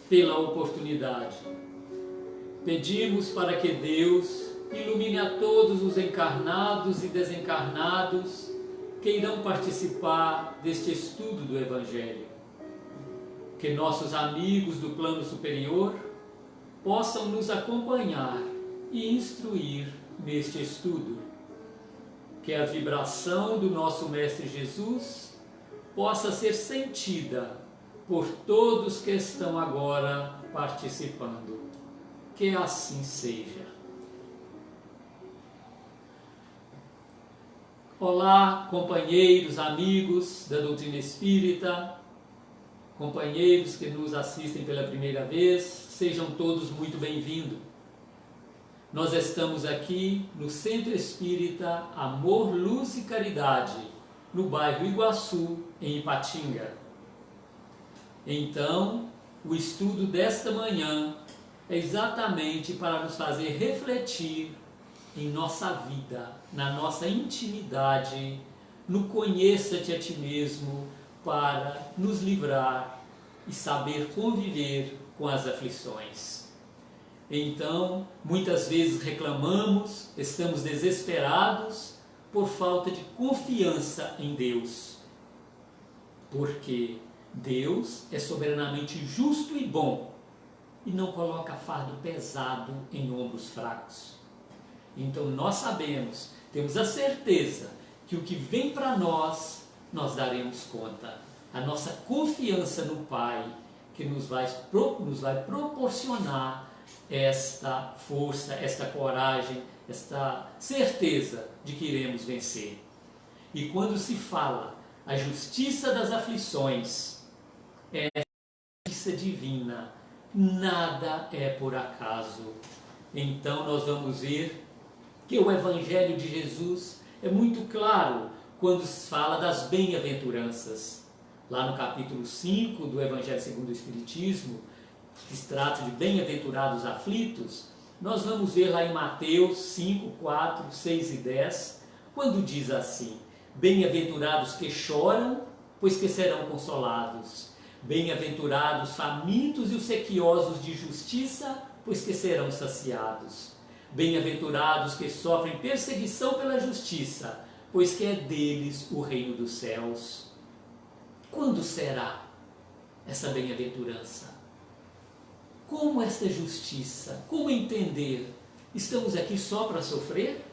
pela oportunidade. Pedimos para que Deus ilumine a todos os encarnados e desencarnados que irão participar deste estudo do Evangelho. Que nossos amigos do plano superior possam nos acompanhar e instruir neste estudo. Que a vibração do nosso Mestre Jesus possa ser sentida por todos que estão agora participando. Que assim seja. Olá, companheiros, amigos da doutrina espírita, companheiros que nos assistem pela primeira vez, sejam todos muito bem-vindos. Nós estamos aqui no Centro Espírita Amor, Luz e Caridade, no bairro Iguaçu, em Ipatinga. Então, o estudo desta manhã é exatamente para nos fazer refletir em nossa vida, na nossa intimidade, no conheça-te a ti mesmo, para nos livrar e saber conviver com as aflições. Então, muitas vezes reclamamos, estamos desesperados por falta de confiança em Deus. Porque Deus é soberanamente justo e bom e não coloca fardo pesado em ombros fracos. Então nós sabemos, temos a certeza que o que vem para nós, nós daremos conta. A nossa confiança no Pai, que nos vai proporcionar esta força, esta coragem, esta certeza de que iremos vencer. E quando se fala a justiça das aflições, é a justiça divina, nada é por acaso. Então nós vamos ver que o Evangelho de Jesus é muito claro quando se fala das bem-aventuranças. Lá no capítulo 5 do Evangelho segundo o Espiritismo, que se trata de bem-aventurados aflitos, nós vamos ver lá em Mateus 5, 4, 6 e 10, quando diz assim: bem-aventurados que choram, pois que serão consolados. Bem-aventurados famintos e os sequiosos de justiça, pois que serão saciados. Bem-aventurados que sofrem perseguição pela justiça, pois que é deles o reino dos céus. Quando será essa bem-aventurança? Como esta justiça? Como entender? Estamos aqui só para sofrer?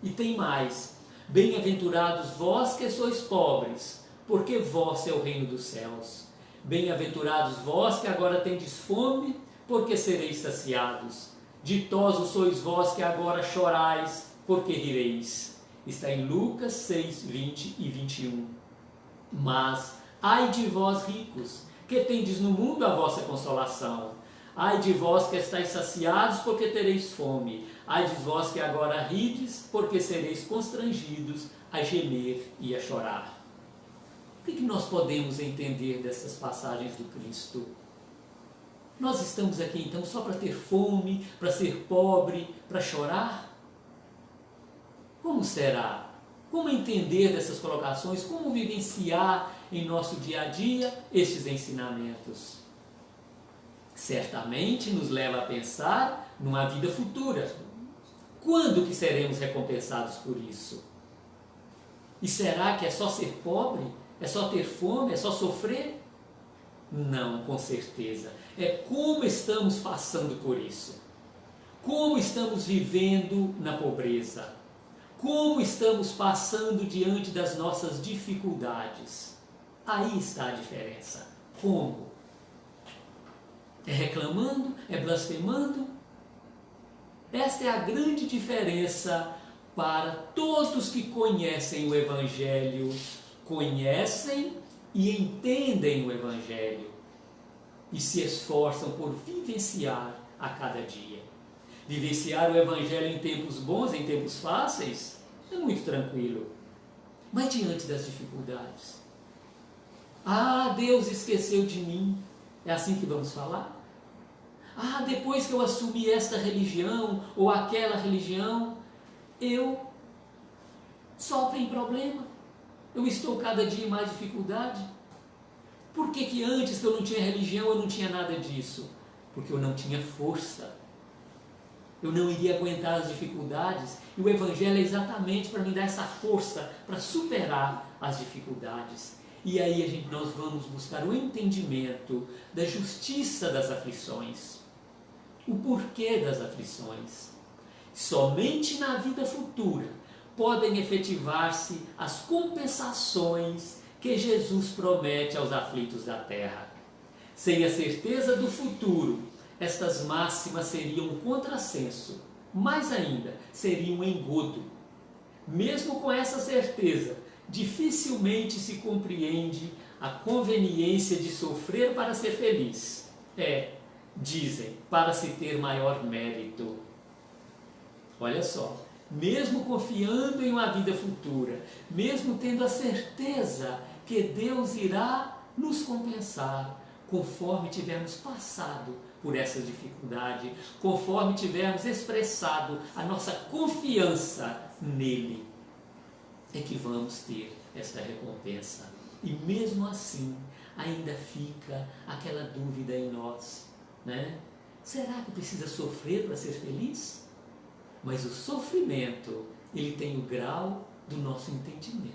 E tem mais: bem-aventurados vós que sois pobres, porque vós é o reino dos céus. Bem-aventurados vós que agora tendes fome, porque sereis saciados. Ditosos sois vós que agora chorais, porque rireis. Está em Lucas 6, 20 e 21. Mas, ai de vós ricos, que tendes no mundo a vossa consolação. Ai de vós que estáis saciados, porque tereis fome. Ai de vós que agora rides, porque sereis constrangidos a gemer e a chorar. O que nós podemos entender dessas passagens do Cristo? Nós estamos aqui então só para ter fome, para ser pobre, para chorar? Como será? Como entender dessas colocações? Como vivenciar em nosso dia a dia estes ensinamentos? Certamente nos leva a pensar numa vida futura. Quando que seremos recompensados por isso? E será que é só ser pobre? É só ter fome? É só sofrer? Não, com certeza. É como estamos passando por isso. Como estamos vivendo na pobreza. Como estamos passando diante das nossas dificuldades. Aí está a diferença. Como? É reclamando? É blasfemando? Esta é a grande diferença para todos que conhecem o Evangelho, conhecem e entendem o Evangelho e se esforçam por vivenciar a cada dia. Vivenciar o Evangelho em tempos bons, em tempos fáceis, é muito tranquilo. Mas diante das dificuldades, Deus esqueceu de mim. É assim que vamos falar? Depois que eu assumi esta religião ou aquela religião, eu sofro em problema. Eu estou cada dia em mais dificuldade. Por que que antes que eu não tinha religião, eu não tinha nada disso? Porque eu não tinha força. Eu não iria aguentar as dificuldades. E o Evangelho é exatamente para me dar essa força para superar as dificuldades. E aí nós vamos buscar o entendimento da justiça das aflições. O porquê das aflições. Somente na vida futura podem efetivar-se as compensações que Jesus promete aos aflitos da terra. Sem a certeza do futuro, estas máximas seriam um contrassenso, mais ainda, seriam um engodo. Mesmo com essa certeza, dificilmente se compreende a conveniência de sofrer para ser feliz. Dizem, para se ter maior mérito. Olha só, mesmo confiando em uma vida futura, mesmo tendo a certeza que Deus irá nos compensar, conforme tivermos passado por essa dificuldade, conforme tivermos expressado a nossa confiança nele, é que vamos ter esta recompensa. E mesmo assim, ainda fica aquela dúvida em nós, né? Será que precisa sofrer para ser feliz? Mas o sofrimento, ele tem o grau do nosso entendimento,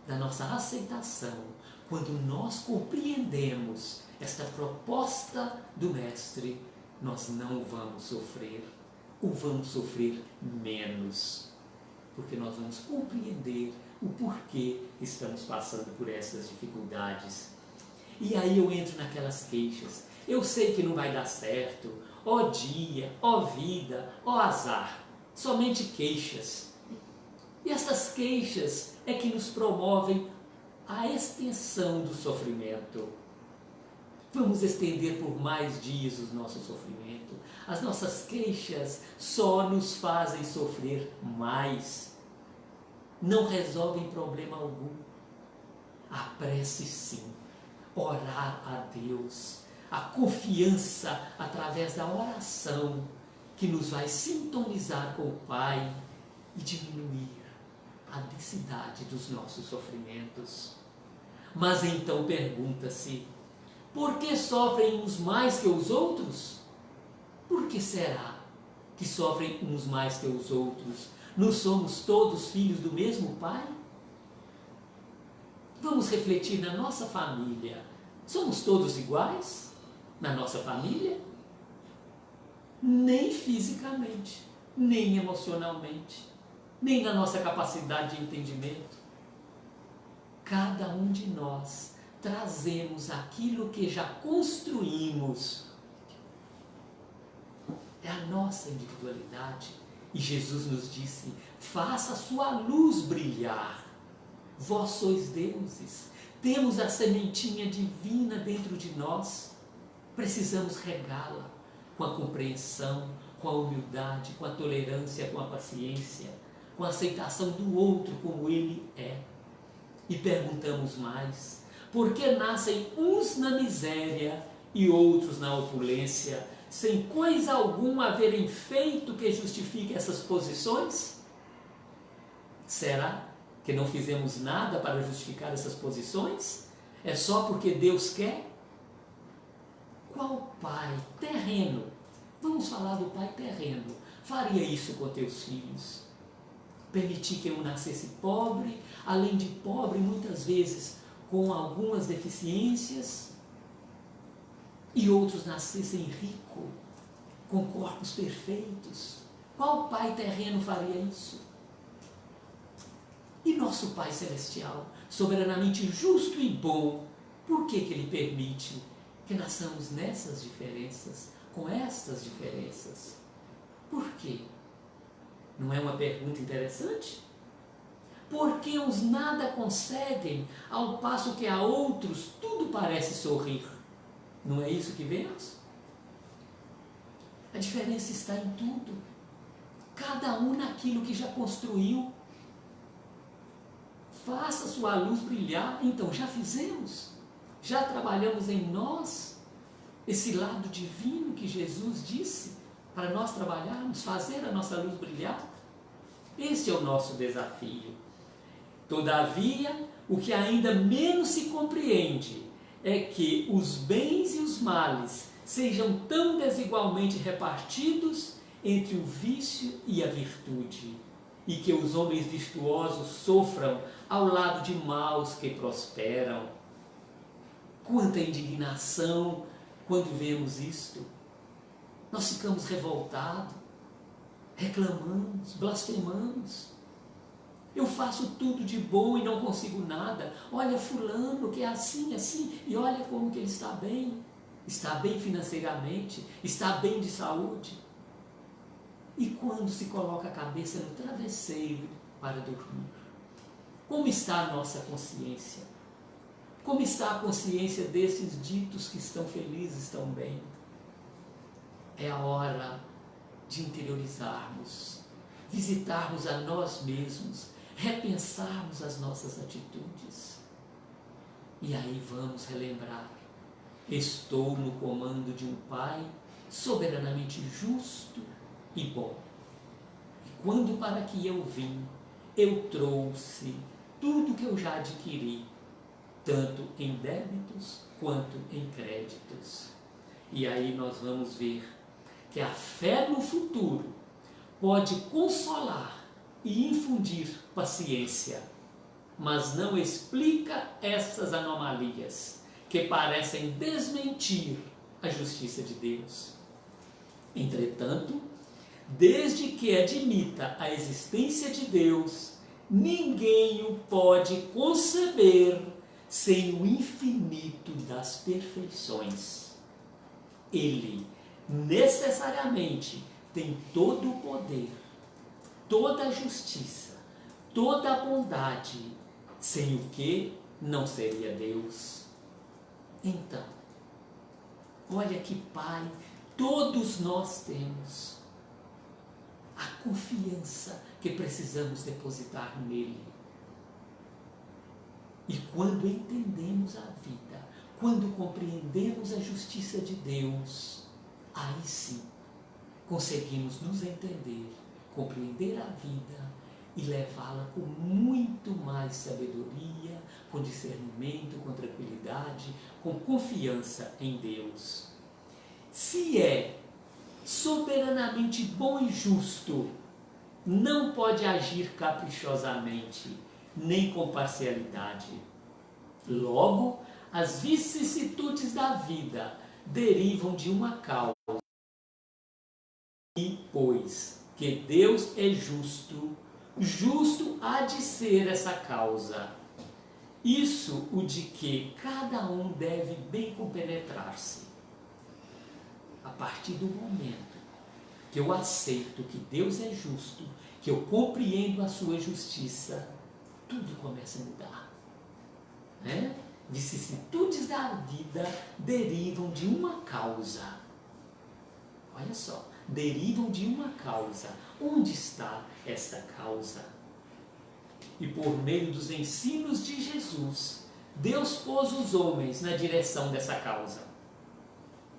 da nossa aceitação, quando nós compreendemos esta proposta do Mestre, nós não vamos sofrer, ou vamos sofrer menos, porque nós vamos compreender o porquê estamos passando por essas dificuldades. E aí eu entro naquelas queixas. Eu sei que não vai dar certo, ó dia, ó vida, ó azar, somente queixas. E essas queixas é que nos promovem a extensão do sofrimento. Vamos estender por mais dias o nosso sofrimento. As nossas queixas só nos fazem sofrer mais. Não resolvem problema algum. A prece sim, orar a Deus, a confiança através da oração que nos vai sintonizar com o Pai e diminuir a densidade dos nossos sofrimentos. Mas então pergunta-se, por que sofrem uns mais que os outros? Por que será que sofrem uns mais que os outros? Não somos todos filhos do mesmo Pai? Vamos refletir na nossa família. Somos todos iguais na nossa família? Nem fisicamente, nem emocionalmente, nem na nossa capacidade de entendimento. Cada um de nós trazemos aquilo que já construímos. É a nossa individualidade. E Jesus nos disse, faça a sua luz brilhar. Vós sois deuses. Temos a sementinha divina dentro de nós. Precisamos regá-la com a compreensão, com a humildade, com a tolerância, com a paciência, com a aceitação do outro como ele é. E perguntamos mais, por que nascem uns na miséria e outros na opulência, sem coisa alguma haverem feito que justifique essas posições? Será que não fizemos nada para justificar essas posições? É só porque Deus quer? Qual pai terreno, vamos falar do pai terreno, faria isso com teus filhos? Permitir que um nascesse pobre, além de pobre, muitas vezes com algumas deficiências, e outros nascessem rico, com corpos perfeitos. Qual pai terreno faria isso? E nosso Pai Celestial, soberanamente justo e bom, por que Ele permite que nasçamos nessas diferenças, com estas diferenças? Por quê? Não é uma pergunta interessante? Por que uns nada conseguem, ao passo que a outros tudo parece sorrir? Não é isso que vemos? A diferença está em tudo. Cada um naquilo que já construiu. Faça sua luz brilhar. Então, já fizemos. Já trabalhamos em nós esse lado divino que Jesus disse para nós trabalharmos, fazer a nossa luz brilhar. Esse é o nosso desafio. Todavia, o que ainda menos se compreende é que os bens e os males sejam tão desigualmente repartidos entre o vício e a virtude, e que os homens virtuosos sofram ao lado de maus que prosperam. Quanta indignação quando vemos isto! Nós ficamos revoltados, reclamamos, blasfemamos. Eu faço tudo de bom e não consigo nada. Olha fulano que é assim, assim, e olha como que ele está bem. Está bem financeiramente, está bem de saúde. E quando se coloca a cabeça no travesseiro para dormir? Como está a nossa consciência? Como está a consciência desses ditos que estão felizes, estão bem? É a hora de interiorizarmos, visitarmos a nós mesmos, repensarmos as nossas atitudes. E aí vamos relembrar: estou no comando de um Pai soberanamente justo e bom. E quando para que eu vim, eu trouxe tudo que eu já adquiri, tanto em débitos quanto em créditos. E aí nós vamos ver que a fé no futuro pode consolar e infundir paciência, mas não explica essas anomalias que parecem desmentir a justiça de Deus. Entretanto, desde que admita a existência de Deus, ninguém o pode conceber sem o infinito das perfeições. Ele necessariamente tem todo o poder, toda a justiça, toda a bondade, sem o que não seria Deus. Então, olha que Pai todos nós temos, a confiança que precisamos depositar nele. E quando entendemos a vida, quando compreendemos a justiça de Deus, aí sim conseguimos nos entender, compreender a vida e levá-la com muito mais sabedoria, com discernimento, com tranquilidade, com confiança em Deus. Se é soberanamente bom e justo, não pode agir caprichosamente, nem com parcialidade. Logo, as vicissitudes da vida derivam de uma causa. E, pois, que Deus é justo, justo há de ser essa causa. Isso o de que cada um deve bem compenetrar-se. A partir do momento que eu aceito que Deus é justo, que eu compreendo a sua justiça, tudo começa a mudar. Vicissitudes da vida derivam de uma causa. Olha só, derivam de uma causa. Onde está esta causa? E por meio dos ensinos de Jesus, Deus pôs os homens na direção dessa causa.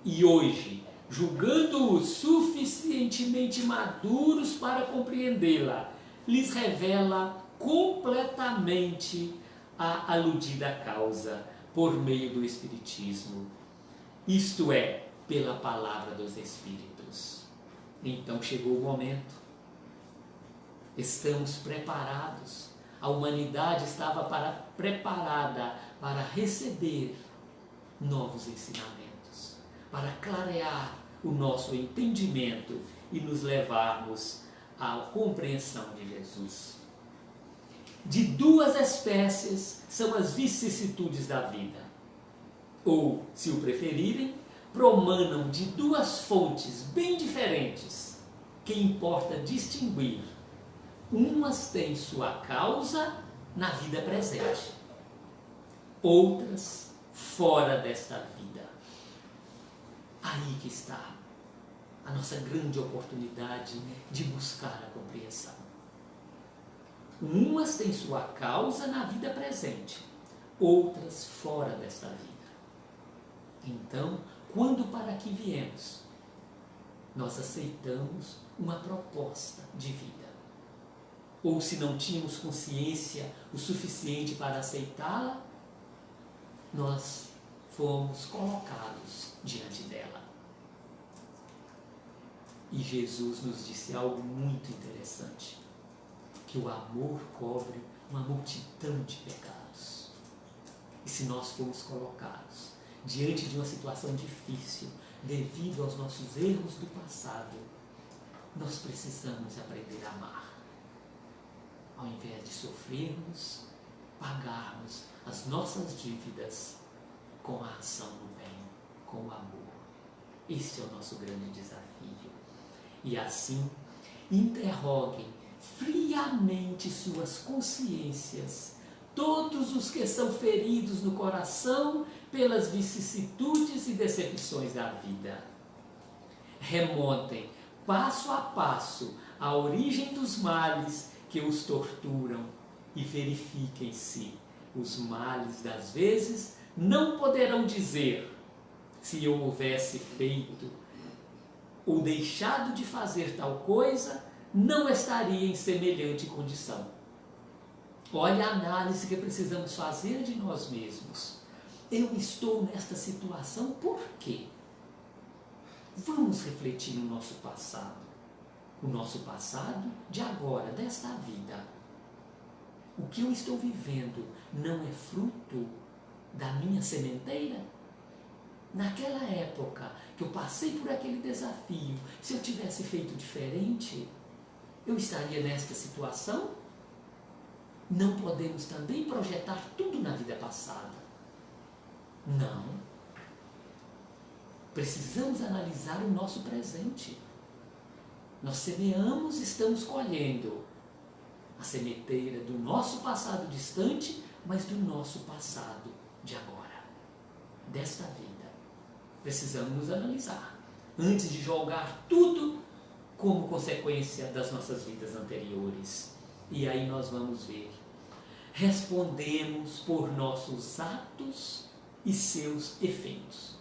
E hoje, julgando-os suficientemente maduros para compreendê-la, lhes revela completamente a aludida causa por meio do Espiritismo, isto é, pela palavra dos Espíritos. Então chegou o momento, estamos preparados, a humanidade estava preparada para receber novos ensinamentos, para clarear o nosso entendimento e nos levarmos à compreensão de Jesus. De duas espécies são as vicissitudes da vida. Ou, se o preferirem, promanam de duas fontes bem diferentes, que importa distinguir. Umas têm sua causa na vida presente, outras fora desta vida. Aí que está a nossa grande oportunidade de buscar a compreensão. Umas têm sua causa na vida presente, outras fora desta vida. Então, quando para aqui viemos, nós aceitamos uma proposta de vida. Ou se não tínhamos consciência o suficiente para aceitá-la, nós fomos colocados diante dela. E Jesus nos disse algo muito interessante, que o amor cobre uma multidão de pecados. E se nós formos colocados diante de uma situação difícil, devido aos nossos erros do passado, nós precisamos aprender a amar. Ao invés de sofrermos, pagarmos as nossas dívidas com a ação do bem, com o amor. Esse é o nosso grande desafio. E assim, interroguem friamente suas consciências, todos os que são feridos no coração pelas vicissitudes e decepções da vida. Remontem passo a passo a origem dos males que os torturam e verifiquem se os males das vezes não poderão dizer: se eu houvesse feito ou deixado de fazer tal coisa, não estaria em semelhante condição. Olha a análise que precisamos fazer de nós mesmos. Eu estou nesta situação por quê? Vamos refletir no nosso passado. O nosso passado de agora, desta vida. O que eu estou vivendo não é fruto da minha sementeira? Naquela época que eu passei por aquele desafio, se eu tivesse feito diferente, eu estaria nesta situação? Não podemos também projetar tudo na vida passada. Não. Precisamos analisar o nosso presente. Nós semeamos, estamos colhendo a sementeira do nosso passado distante, mas do nosso passado de agora, desta vida. Precisamos nos analisar antes de julgar tudo como consequência das nossas vidas anteriores. E aí nós vamos ver. Respondemos por nossos atos e seus efeitos.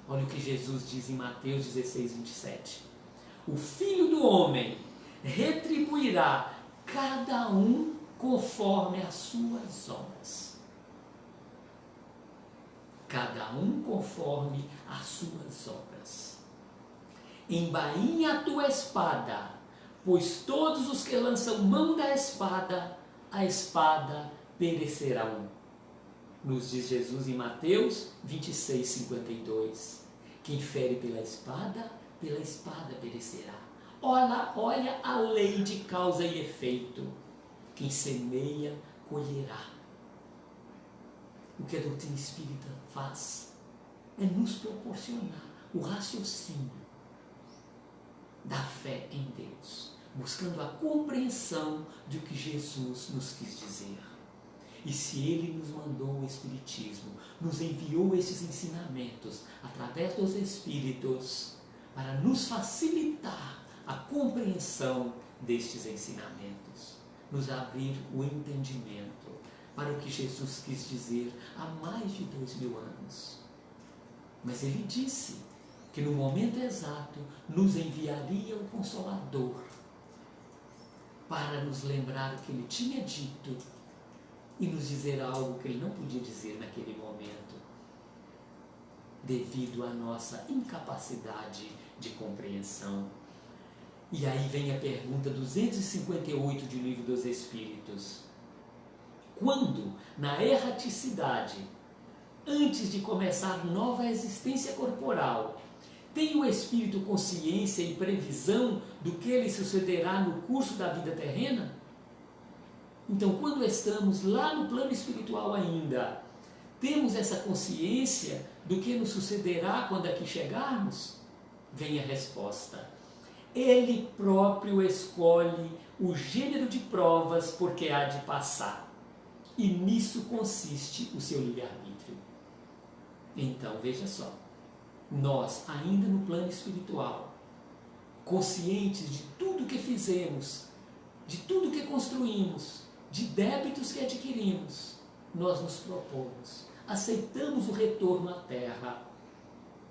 Olha o que Jesus diz em Mateus 16, 27. O Filho do Homem retribuirá cada um conforme as suas obras. Cada um conforme as suas obras. Embainha a tua espada, pois todos os que lançam mão da espada, a espada perecerão. Nos diz Jesus em Mateus 26, 52. Quem fere pela espada perecerá. Olha a lei de causa e efeito. Quem semeia, colherá. O que a doutrina espírita faz é nos proporcionar o raciocínio da fé em Deus, buscando a compreensão do que Jesus nos quis dizer. E se Ele nos mandou o Espiritismo, nos enviou esses ensinamentos através dos Espíritos, para nos facilitar a compreensão destes ensinamentos, nos abrir o entendimento para o que Jesus quis dizer há mais de 2000 anos. Mas Ele disse que no momento exato nos enviaria o Consolador para nos lembrar o que Ele tinha dito e nos dizer algo que Ele não podia dizer naquele momento, devido à nossa incapacidade de compreensão. E aí vem a pergunta 258 do Livro dos Espíritos. Quando, na erraticidade, antes de começar nova existência corporal, tem o espírito consciência e previsão do que lhe sucederá no curso da vida terrena? Então, quando estamos lá no plano espiritual ainda, temos essa consciência do que nos sucederá quando aqui chegarmos? Vem a resposta. Ele próprio escolhe o gênero de provas porque há de passar. E nisso consiste o seu livre-arbítrio. Então, veja só. Nós, ainda no plano espiritual, conscientes de tudo que fizemos, de tudo que construímos, de débitos que adquirimos, nós nos propomos, aceitamos o retorno à Terra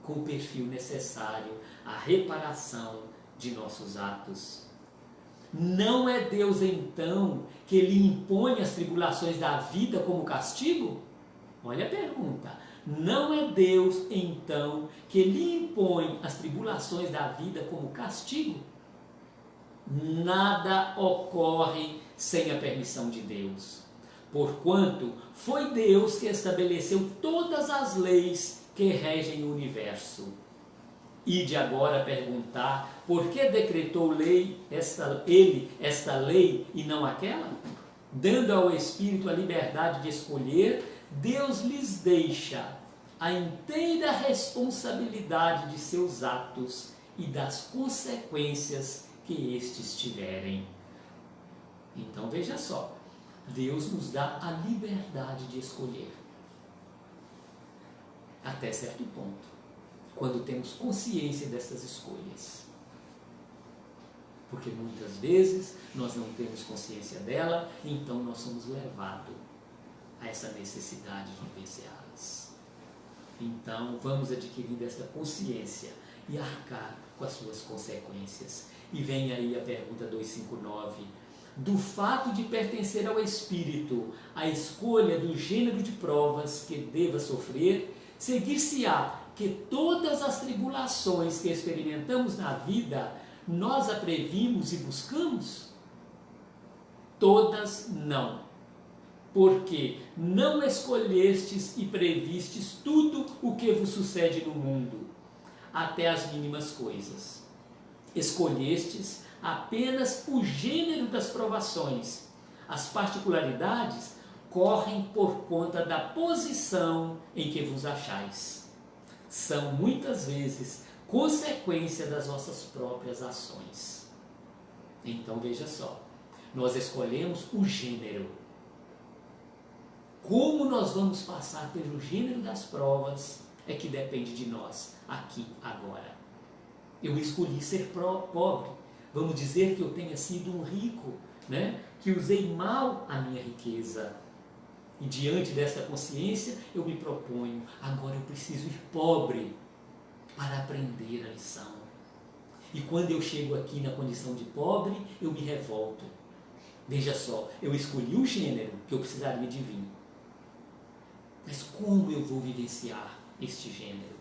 com o perfil necessário à reparação de nossos atos. Não é Deus, então, que lhe impõe as tribulações da vida como castigo? Olha a pergunta. Não é Deus, então, que lhe impõe as tribulações da vida como castigo. Nada ocorre sem a permissão de Deus, porquanto foi Deus que estabeleceu todas as leis que regem o universo. Ide agora perguntar por que decretou ele esta lei e não aquela? Dando ao Espírito a liberdade de escolher, Deus lhes deixa a inteira responsabilidade de seus atos e das consequências que estes tiverem. Então veja só, Deus nos dá a liberdade de escolher, até certo ponto, quando temos consciência dessas escolhas. Porque muitas vezes nós não temos consciência dela, então nós somos levados a essa necessidade de vivenciá-las. Então vamos adquirindo essa consciência e arcar com as suas consequências. E vem aí a pergunta 259. Do fato de pertencer ao Espírito, a escolha do gênero de provas que deva sofrer, seguir-se-á que todas as tribulações que experimentamos na vida, nós a previmos e buscamos? Todas não. Porque não escolhestes e previstes tudo o que vos sucede no mundo, até as mínimas coisas. Escolhestes apenas o gênero das provações. As particularidades correm por conta da posição em que vos achais. São muitas vezes consequência das nossas próprias ações. Então veja só, nós escolhemos o gênero. Como nós vamos passar pelo gênero das provas é que depende de nós, aqui, agora. Eu escolhi ser pobre. Vamos dizer que eu tenha sido um rico, né? Que usei mal a minha riqueza. E diante dessa consciência, eu me proponho, agora eu preciso ir pobre para aprender a lição. E quando eu chego aqui na condição de pobre, eu me revolto. Veja só, eu escolhi o gênero que eu precisaria de vir. Mas como eu vou vivenciar este gênero?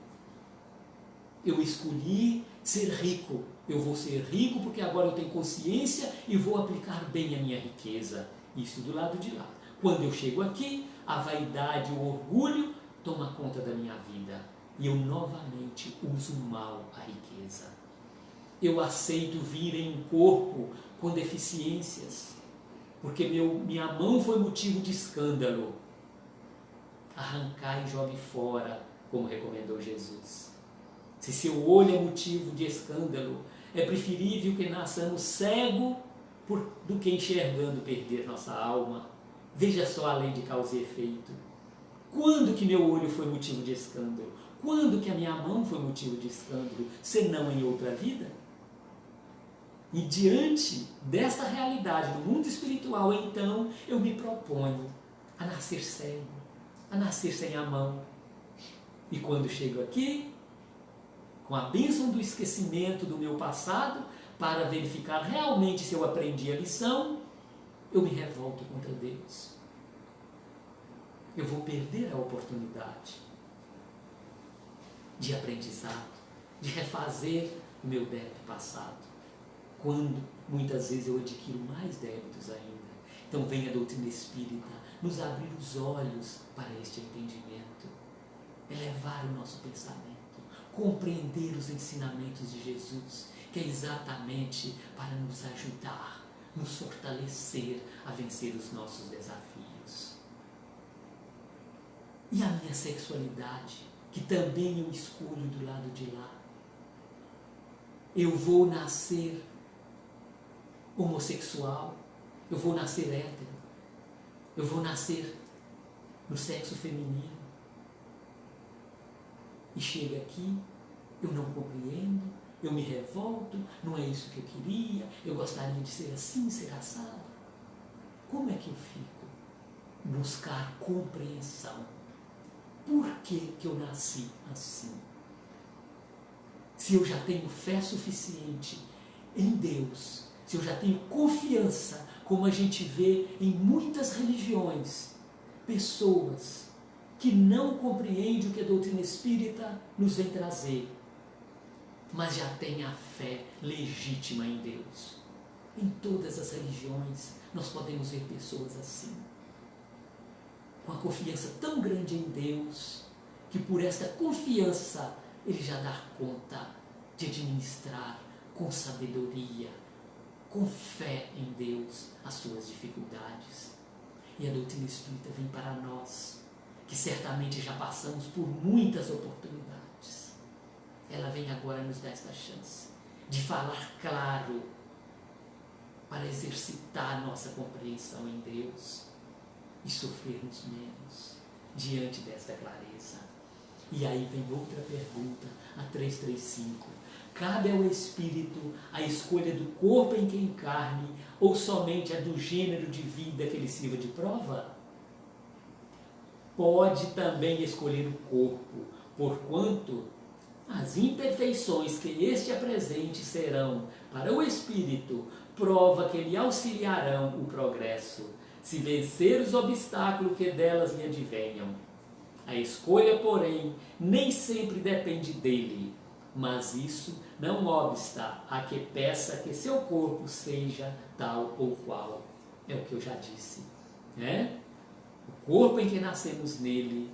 Eu escolhi ser rico. Eu vou ser rico porque agora eu tenho consciência e vou aplicar bem a minha riqueza. Isso do lado de lá. Quando eu chego aqui, a vaidade, o orgulho toma conta da minha vida. E eu novamente uso mal a riqueza. Eu aceito vir em um corpo com deficiências. Porque minha mão foi motivo de escândalo. Arrancar e jogue fora, como recomendou Jesus. Se seu olho é motivo de escândalo, é preferível que nasçamos cego do que enxergando perder nossa alma. Veja só a lei de causa e efeito. Quando que meu olho foi motivo de escândalo? Quando que a minha mão foi motivo de escândalo? Senão em outra vida? E diante desta realidade do mundo espiritual, então, eu me proponho a nascer cego, a nascer sem a mão. E quando chego aqui, com a bênção do esquecimento do meu passado, para verificar realmente se eu aprendi a lição, eu me revolto contra Deus. Eu vou perder a oportunidade de aprendizado, de refazer o meu débito passado, quando muitas vezes eu adquiro mais débitos ainda. Então vem a doutrina espírita nos abrir os olhos para este entendimento, elevar o nosso pensamento, compreender os ensinamentos de Jesus, que é exatamente para nos ajudar, nos fortalecer a vencer os nossos desafios. E a minha sexualidade, que também eu escolho do lado de lá. Eu vou nascer homossexual, eu vou nascer hétero, eu vou nascer no sexo feminino. E chega aqui, eu não compreendo, eu me revolto, não é isso que eu queria, eu gostaria de ser assim, ser assado. Como é que eu fico? Buscar compreensão. Por que que eu nasci assim? Se eu já tenho fé suficiente em Deus, se eu já tenho confiança, como a gente vê em muitas religiões, pessoas que não compreende o que a doutrina espírita nos vem trazer, mas já tem a fé legítima em Deus. Em todas as religiões nós podemos ver pessoas assim, com a confiança tão grande em Deus, que por esta confiança ele já dá conta de administrar com sabedoria, com fé em Deus, as suas dificuldades. E a doutrina espírita vem para nós, que certamente já passamos por muitas oportunidades. Ela vem agora nos dar esta chance de falar claro, para exercitar a nossa compreensão em Deus e sofrermos menos diante desta clareza. E aí vem outra pergunta, a 335. Cabe ao espírito a escolha do corpo em que encarne ou somente a do gênero de vida que ele sirva de prova? Pode também escolher o corpo, porquanto as imperfeições que este apresente serão para o espírito prova que lhe auxiliarão o progresso, se vencer os obstáculos que delas lhe advenham. A escolha, porém, nem sempre depende dele, mas isso não obsta a que peça que seu corpo seja tal ou qual. É o que eu já disse, né? O corpo em que nascemos nele,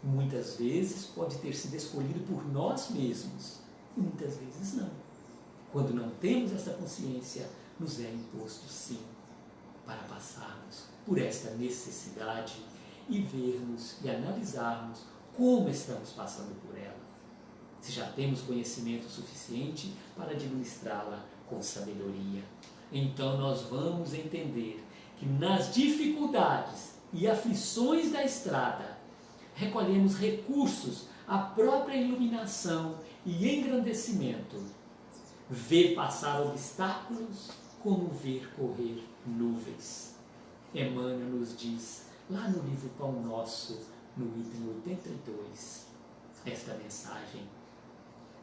muitas vezes pode ter sido escolhido por nós mesmos, e muitas vezes não. Quando não temos essa consciência, nos é imposto sim, para passarmos por esta necessidade e vermos e analisarmos como estamos passando por ela. Se já temos conhecimento suficiente para administrá-la com sabedoria. Então nós vamos entender que nas dificuldades e aflições da estrada, recolhemos recursos à própria iluminação e engrandecimento. Ver passar obstáculos como ver correr nuvens. Emmanuel nos diz, lá no livro Pão Nosso, no item 82, esta mensagem: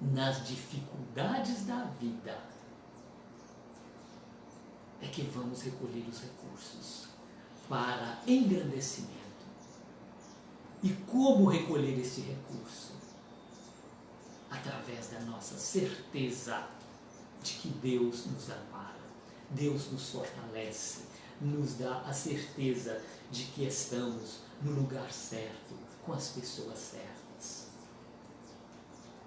nas dificuldades da vida é que vamos recolher os recursos para engrandecimento. E como recolher esse recurso? Através da nossa certeza de que Deus nos ampara, Deus nos fortalece, nos dá a certeza de que estamos no lugar certo, com as pessoas certas.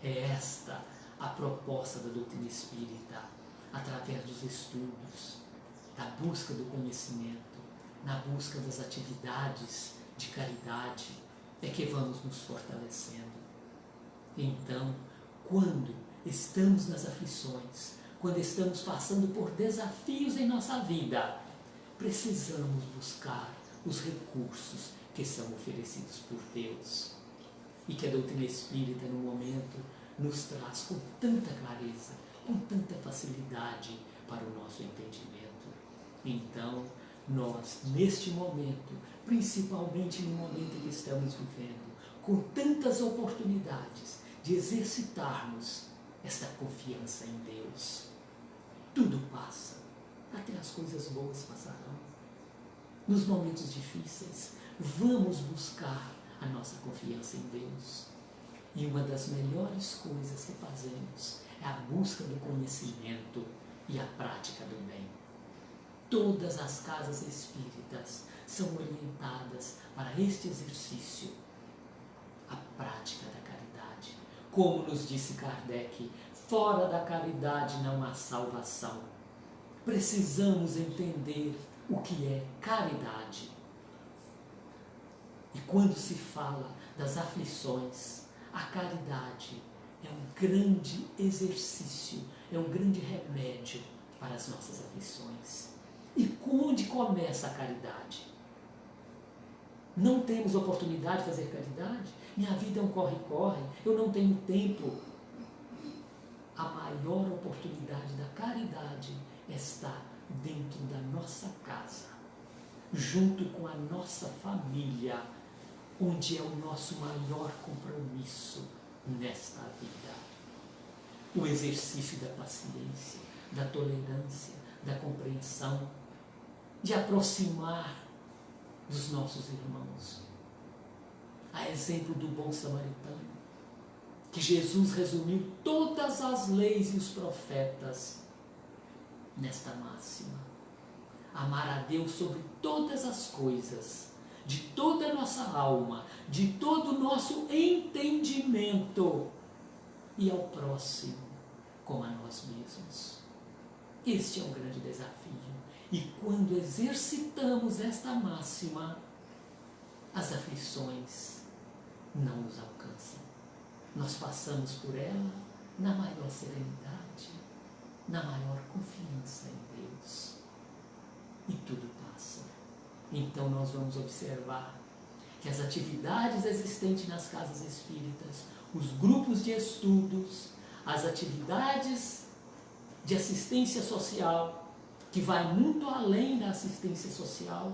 É esta a proposta da doutrina espírita, através dos estudos, da busca do conhecimento, na busca das atividades de caridade, é que vamos nos fortalecendo. Então, quando estamos nas aflições, quando estamos passando por desafios em nossa vida, precisamos buscar os recursos que são oferecidos por Deus e que a doutrina espírita, no momento, nos traz com tanta clareza, com tanta facilidade para o nosso entendimento. Então, nós, neste momento, principalmente no momento em que estamos vivendo, com tantas oportunidades de exercitarmos esta confiança em Deus, tudo passa, até as coisas boas passarão. Nos momentos difíceis, vamos buscar a nossa confiança em Deus. E uma das melhores coisas que fazemos é a busca do conhecimento e a prática do bem. Todas as casas espíritas são orientadas para este exercício, a prática da caridade. Como nos disse Kardec, fora da caridade não há salvação. Precisamos entender o que é caridade. E quando se fala das aflições, a caridade é um grande exercício, é um grande remédio para as nossas aflições. E onde começa a caridade? Não temos oportunidade de fazer caridade? Minha vida é um corre-corre, eu não tenho tempo. A maior oportunidade da caridade está dentro da nossa casa, junto com a nossa família, onde é o nosso maior compromisso nesta vida. O exercício da paciência, da tolerância, da compreensão, de aproximar dos nossos irmãos. a exemplo do bom samaritano, que Jesus resumiu todas as leis e os profetas nesta máxima: amar a Deus sobre todas as coisas, de toda a nossa alma, de todo o nosso entendimento, e ao próximo como a nós mesmos. Este é o grande desafio. E quando exercitamos esta máxima, as aflições não nos alcançam. Nós passamos por ela na maior serenidade, na maior confiança em Deus. E tudo passa. Então nós vamos observar que as atividades existentes nas casas espíritas, os grupos de estudos, as atividades de assistência social, que vai muito além da assistência social,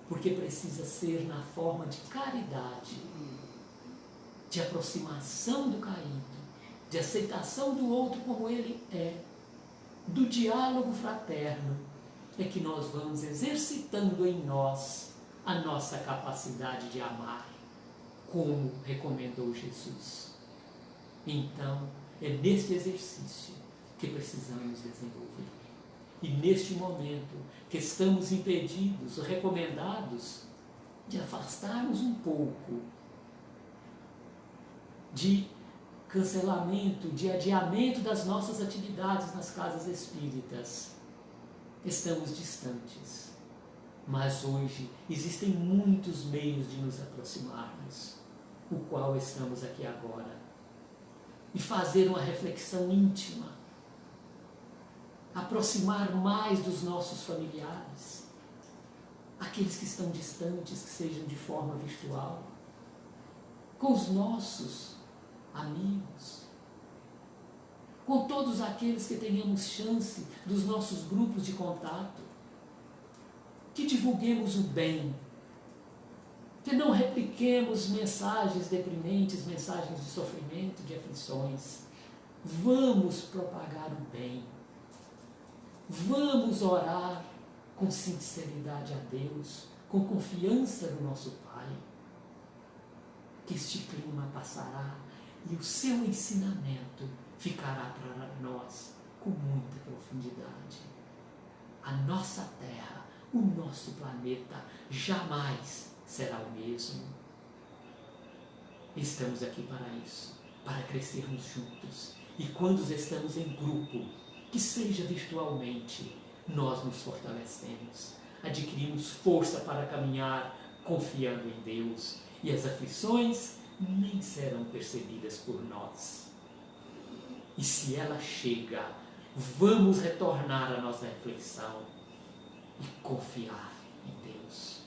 porque precisa ser na forma de caridade, de aproximação do caído, de aceitação do outro como ele é, do diálogo fraterno, é que nós vamos exercitando em nós a nossa capacidade de amar, como recomendou Jesus. Então, é neste exercício que precisamos desenvolver. E neste momento que estamos impedidos, recomendados, de afastarmos um pouco, de cancelamento, de adiamento das nossas atividades nas casas espíritas, estamos distantes. Mas hoje existem muitos meios de nos aproximarmos, o qual estamos aqui agora, e fazer uma reflexão íntima, aproximar mais dos nossos familiares, aqueles que estão distantes, que sejam de forma virtual, com os nossos amigos, com todos aqueles que tenhamos chance dos nossos grupos de contato, que divulguemos o bem, que não repliquemos mensagens deprimentes, mensagens de sofrimento, de aflições. Vamos propagar o bem. Vamos orar com sinceridade a Deus, com confiança no nosso Pai, que este clima passará e o seu ensinamento ficará para nós com muita profundidade. A nossa terra, o nosso planeta jamais será o mesmo. Estamos aqui para isso, para crescermos juntos. E quando estamos em grupo, que seja virtualmente, nós nos fortalecemos, adquirimos força para caminhar confiando em Deus, e as aflições nem serão percebidas por nós. E se ela chega, vamos retornar à nossa reflexão e confiar em Deus.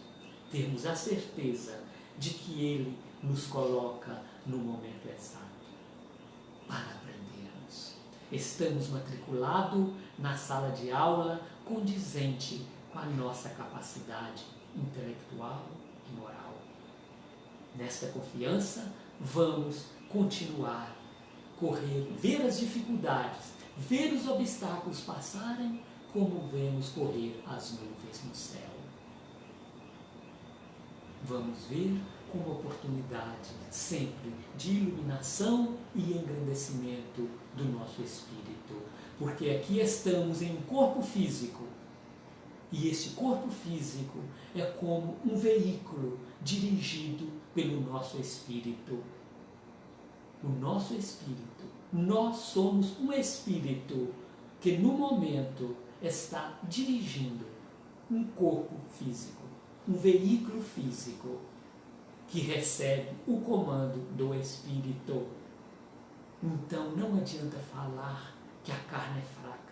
Termos a certeza de que Ele nos coloca no momento exato para aprendermos. Estamos matriculados na sala de aula condizente com a nossa capacidade intelectual e moral. Nesta confiança, vamos continuar, correr, ver as dificuldades, ver os obstáculos passarem, como vemos correr as nuvens no céu. Vamos ver como oportunidade sempre de iluminação e engrandecimento do nosso espírito, porque aqui estamos em um corpo físico, e este corpo físico é como um veículo dirigido pelo nosso espírito. O nosso espírito, nós somos um espírito que no momento está dirigindo um corpo físico, um veículo físico que recebe o comando do espírito. Então não adianta falar que a carne é fraca.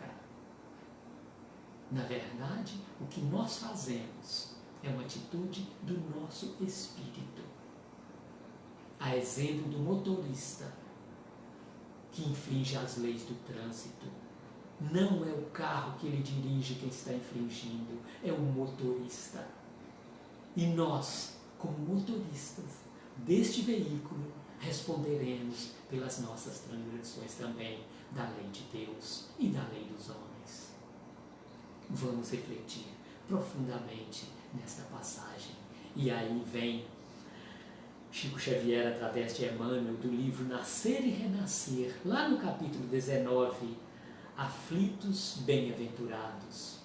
Na verdade, o que nós fazemos é uma atitude do nosso espírito. A exemplo do motorista que infringe as leis do trânsito. Não é o carro que ele dirige quem está infringindo, é o motorista. E nós, como motoristas deste veículo, responderemos pelas nossas transgressões também da lei de Deus e da lei dos homens. Vamos refletir profundamente nesta passagem. E aí vem Chico Xavier, através de Emmanuel, do livro Nascer e Renascer, lá no capítulo 19, aflitos bem-aventurados.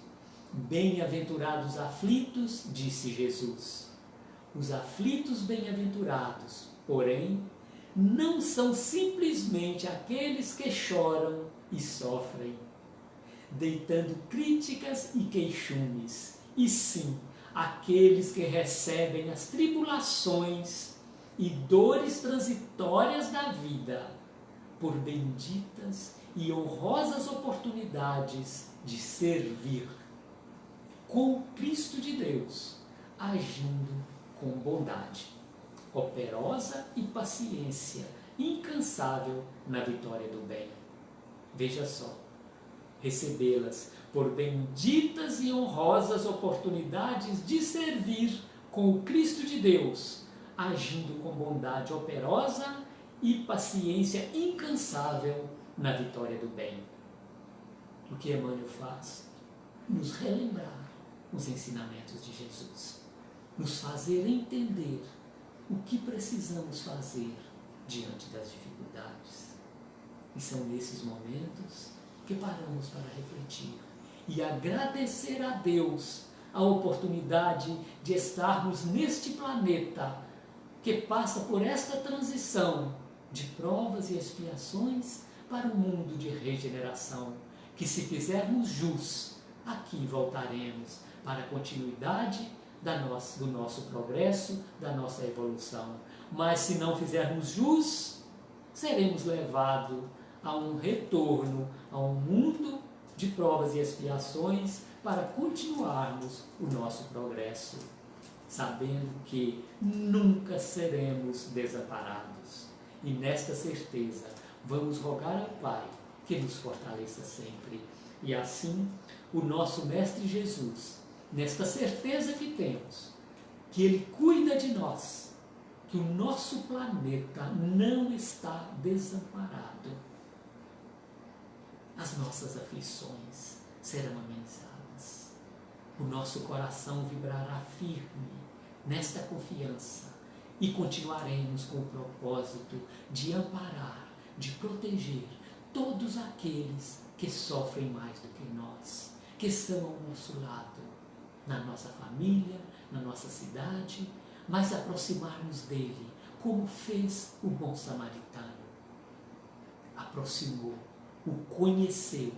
Bem-aventurados aflitos, disse Jesus. Os aflitos bem-aventurados, porém, não são simplesmente aqueles que choram e sofrem, deitando críticas e queixumes, e sim aqueles que recebem as tribulações e dores transitórias da vida por benditas e honrosas oportunidades de servir com Cristo de Deus, agindo com bondade, operosa e paciência incansável na vitória do bem. Veja só, recebê-las por benditas e honrosas oportunidades de servir com o Cristo de Deus, agindo com bondade operosa e paciência incansável na vitória do bem. O que Emmanuel faz? Nos relembrar os ensinamentos de Jesus, nos fazer entender o que precisamos fazer diante das dificuldades. E são nesses momentos que paramos para refletir e agradecer a Deus a oportunidade de estarmos neste planeta que passa por esta transição de provas e expiações para um mundo de regeneração, que se fizermos jus, aqui voltaremos para a continuidade do nosso progresso, da nossa evolução. Mas se não fizermos jus, seremos levados a um retorno, a um mundo de provas e expiações para continuarmos o nosso progresso, sabendo que nunca seremos desamparados. E nesta certeza, vamos rogar ao Pai que nos fortaleça sempre. E assim, o nosso Mestre Jesus, nesta certeza que temos, que Ele cuida de nós, que o nosso planeta não está desamparado, as nossas aflições serão amenizadas. O nosso coração vibrará firme nesta confiança e continuaremos com o propósito de amparar, de proteger todos aqueles que sofrem mais do que nós, que estão ao nosso lado, na nossa família, na nossa cidade, mas aproximarmos dele, como fez o bom samaritano. Aproximou, o conheceu,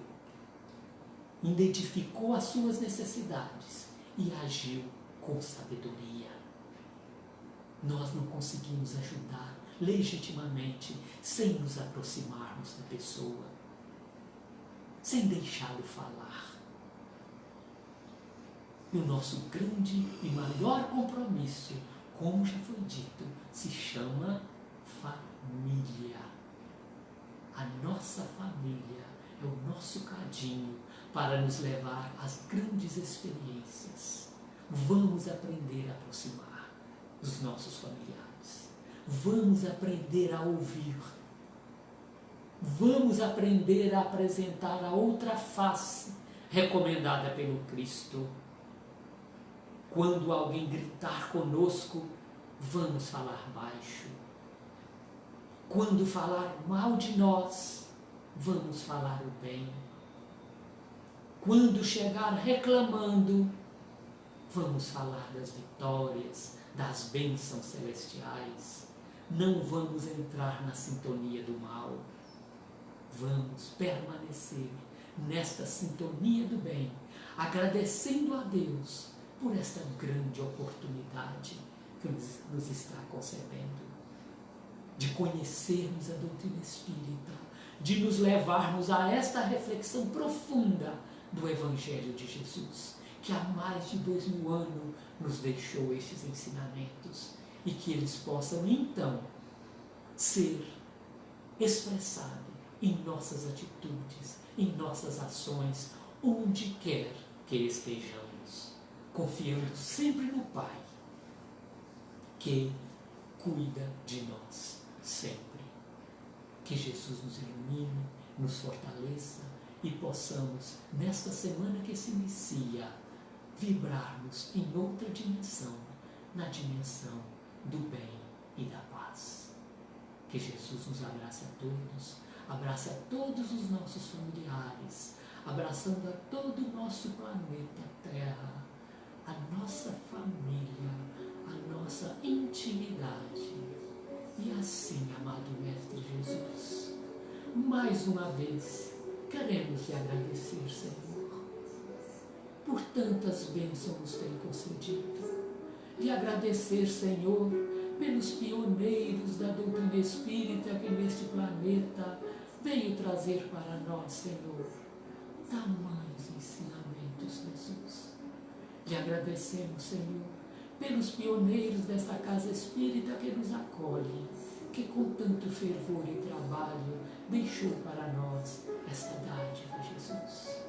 identificou as suas necessidades e agiu com sabedoria. Nós não conseguimos ajudar legitimamente sem nos aproximarmos da pessoa, sem deixá-lo falar. E o nosso grande e maior compromisso, como já foi dito, se chama família. A nossa família é o nosso cadinho para nos levar às grandes experiências. Vamos aprender a aproximar dos nossos familiares. Vamos aprender a ouvir. Vamos aprender a apresentar a outra face recomendada pelo Cristo. Quando alguém gritar conosco, vamos falar baixo. Quando falar mal de nós, vamos falar o bem. Quando chegar reclamando, vamos falar das vitórias, das bênçãos celestiais. Não vamos entrar na sintonia do mal. Vamos permanecer nesta sintonia do bem, agradecendo a Deus por esta grande oportunidade que nos está concedendo, de conhecermos a doutrina espírita, de nos levarmos a esta reflexão profunda do Evangelho de Jesus, que há mais de 2000 anos nos deixou estes ensinamentos, e que eles possam então ser expressados em nossas atitudes, em nossas ações, onde quer que estejamos, confiando sempre no Pai, que cuida de nós sempre. Que Jesus nos ilumine, nos fortaleça e possamos, nesta semana que se inicia, vibrarmos em outra dimensão, na dimensão do bem e da paz. Que Jesus nos abrace a todos, abrace a todos os nossos familiares, abraçando a todo o nosso planeta Terra, a nossa família, a nossa intimidade. E assim, amado Mestre Jesus, mais uma vez, queremos lhe agradecer, Senhor, por tantas bênçãos nos tem concedido. Lhe agradecer, Senhor, pelos pioneiros da doutrina espírita que neste planeta veio trazer para nós, Senhor, tamanhos ensinamentos, Jesus. Lhe agradecemos, Senhor, pelos pioneiros desta casa espírita que nos acolhe, que com tanto fervor e trabalho deixou para nós esta dádiva, Jesus.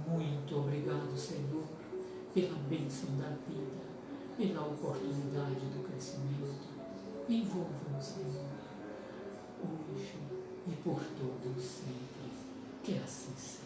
Muito obrigado, Senhor, pela bênção da vida, pela oportunidade do crescimento. Envolva-nos, Senhor, hoje e por todo sempre. Que assim seja.